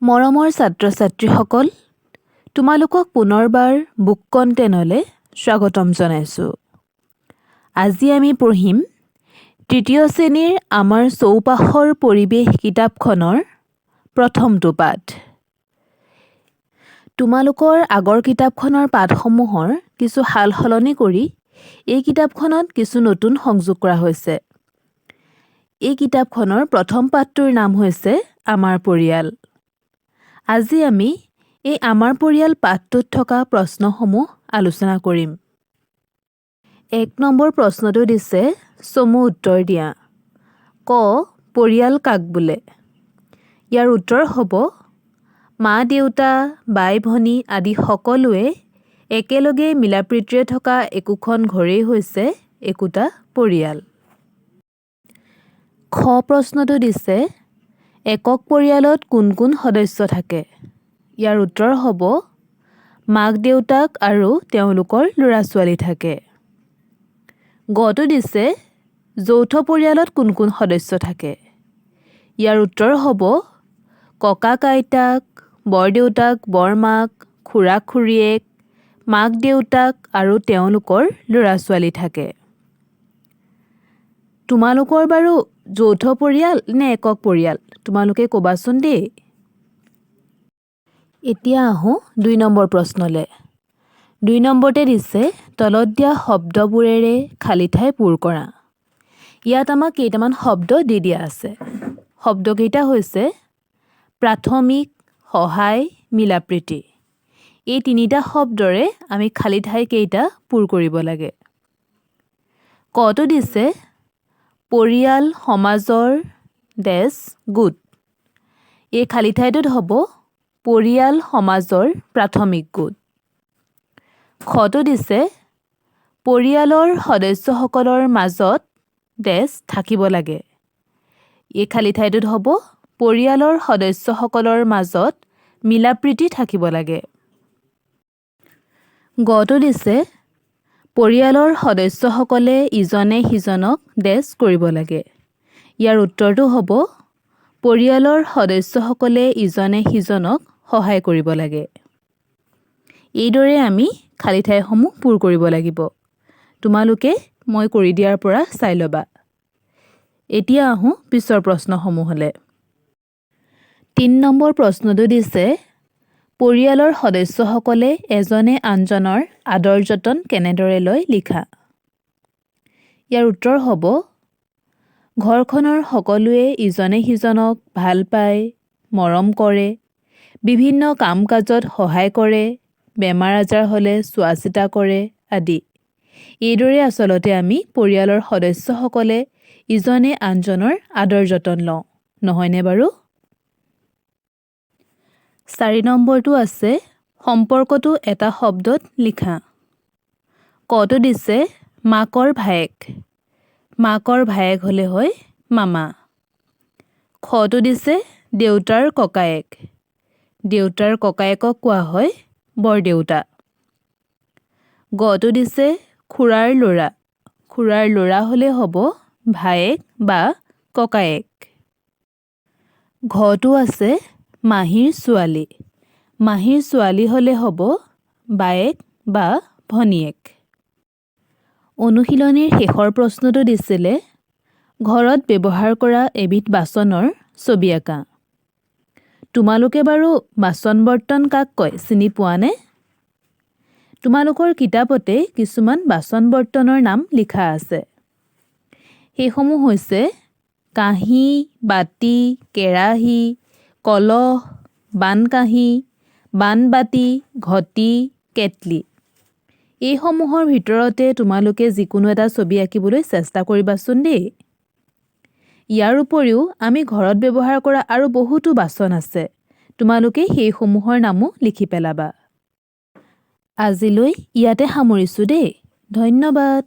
মৰমৰ ছাত্ৰ-ছাত্ৰীসকল, তোমালোকক পুনৰবাৰ বুক কণ্টেইনলৈ স্বাগতম জনাইছোঁ। আজি আমি পঢ়িম তৃতীয় শ্ৰেণীৰ আমাৰ চৌপাশৰ পৰিৱেশ কিতাপখনৰ প্ৰথমটো পাঠ। তোমালোকৰ আগৰ কিতাপখনৰ পাঠসমূহৰ কিছু সালসলনি কৰি এই কিতাপখনত কিছু নতুন সংযোগ কৰা হৈছে। এই কিতাপখনৰ প্ৰথম পাঠটোৰ নাম হৈছে আমাৰ পৰিয়াল। আজি আমি এই আমাৰ পৰিয়াল পাঠটোত থকা প্ৰশ্নসমূহ আলোচনা কৰিম। ১ নম্বৰ প্ৰশ্নটো দিছে চমু উত্তৰ দিয়া। ক পৰিয়াল কাক বোলে? ইয়াৰ উত্তৰ হ'ব মা দেউতা, বাই ভনী আদি সকলোৱে একেলগে মিলাপ্ৰীতিৰে থকা একোখন ঘৰেই হৈছে একোটা পৰিয়াল। খ প্ৰশ্নটো দিছে একক পৰিয়ালত কোন কোন সদস্য থাকে? ইয়াৰ উত্তৰ হ'ব মাক দেউতাক আৰু তেওঁলোকৰ ল'ৰা-ছোৱালী থাকে। গটো দিছে যৌথ পৰিয়ালত কোন কোন সদস্য থাকে? ইয়াৰ উত্তৰ হ'ব ককাক আইতাক, বৰদেউতাক বৰমাক, খুৰাক খুৰীয়েক, মাক দেউতাক আৰু তেওঁলোকৰ ল'ৰা-ছোৱালী থাকে। তোমালোকৰ বাৰু যৌথ পৰিয়াল নে একক পৰিয়াল? তোমালোকে ক'বাচোন দেই। এতিয়া আহোঁ ২ নম্বৰ প্ৰশ্নলৈ। ২ নম্বৰতে দিছে তলত দিয়া শব্দবোৰেৰে খালী ঠাই পূৰ কৰা। ইয়াত আমাক কেইটামান শব্দ দি দিয়া আছে। শব্দকেইটা হৈছে প্ৰাথমিক, সহায়, মিলাপ্ৰীতি। এই তিনিটা শব্দৰে আমি খালী ঠাইকেইটা পূৰ কৰিব লাগে। কটো দিছে পৰিয়াল সমাজৰ গোট। এই খালী ঠাইটোত হ'ব পৰিয়াল সমাজৰ প্ৰাথমিক গোট। খটো দিছে পৰিয়ালৰ সদস্যসকলৰ মাজত থাকিব লাগে। এই খালী ঠাইটোত হ'ব পৰিয়ালৰ সদস্যসকলৰ মাজত মিলাপ্ৰীতি থাকিব লাগে। গটো দিছে পৰিয়ালৰ সদস্যসকলে ইজনে সিজনক কৰিব লাগে। ইয়াৰ উত্তৰটো হ'ব পৰিয়ালৰ সদস্যসকলে ইজনে সিজনক সহায় কৰিব লাগে। এইদৰে আমি খালী ঠাইসমূহ পূৰ কৰিব লাগিব। তোমালোকে মই কৰি দিয়াৰ পৰা চাই ল'বা। এতিয়া আহোঁ পিছৰ প্ৰশ্নসমূহলৈ। ৩ নম্বৰ প্ৰশ্নটো দিছে পৰিয়ালৰ সদস্যসকলে এজনে আনজনৰ আদৰ যতন কেনেদৰে লয় লিখা। ইয়াৰ উত্তৰ হ'ব ঘৰখনৰ সকলোৱে ইজনে সিজনক ভাল পায়, মৰম কৰে, বিভিন্ন কাম-কাজত সহায় কৰে, বেমাৰ আজাৰ হ'লে চোৱা চিতা কৰে আদি। এইদৰে আচলতে আমি পৰিয়ালৰ সদস্যসকলে ইজনে আনজনৰ আদৰ যতন লওঁ, নহয়নে বাৰু? ৪ নম্বৰটো আছে সম্পৰ্কটো এটা শব্দত লিখা। কটো দিছে মাকৰ ভায়েক। মাকৰ ভায়েক হ'লে হয় মামা। খটো দিছে দেউতাৰ ককায়েক। দেউতাৰ ককায়েকক কোৱা হয় বৰদেউতা। গটো দিছে খুৰাৰ ল'ৰা। খুৰাৰ ল'ৰা হ'লে হ'ব ভায়েক বা ককায়েক। ঘটো আছে মাহীৰ ছোৱালী। মাহীৰ ছোৱালী হ'লে হ'ব বায়েক বা ভনীয়েক। অনুশীলনীৰ শেষৰ প্ৰশ্নটো দিছিলে ঘৰত ব্যৱহাৰ কৰা এবিধ বাচনৰ ছবি আঁকা। তোমালোকে বাৰু বাচন বৰ্তন কাক কয় চিনি পোৱানে? তোমালোকৰ কিতাপতে কিছুমান বাচন বৰ্তনৰ নাম লিখা আছে। সেইসমূহ হৈছে কাঁহী, বাতি, কেৰাহী, কলহ, বানকাঁহী, বানবাতি, ঘটি, কেটলি। এইসমূহৰ ভিতৰতে তোমালোকে যিকোনো এটা ছবি আঁকিবলৈ চেষ্টা কৰিবাচোন দেই। ইয়াৰ উপৰিও আমি ঘৰত ব্যৱহাৰ কৰা আৰু বহুতো বাচন আছে। তোমালোকে সেইসমূহৰ নামো লিখি পেলাবা। আজিলৈ ইয়াতে সামৰিছোঁ দেই। ধন্যবাদ।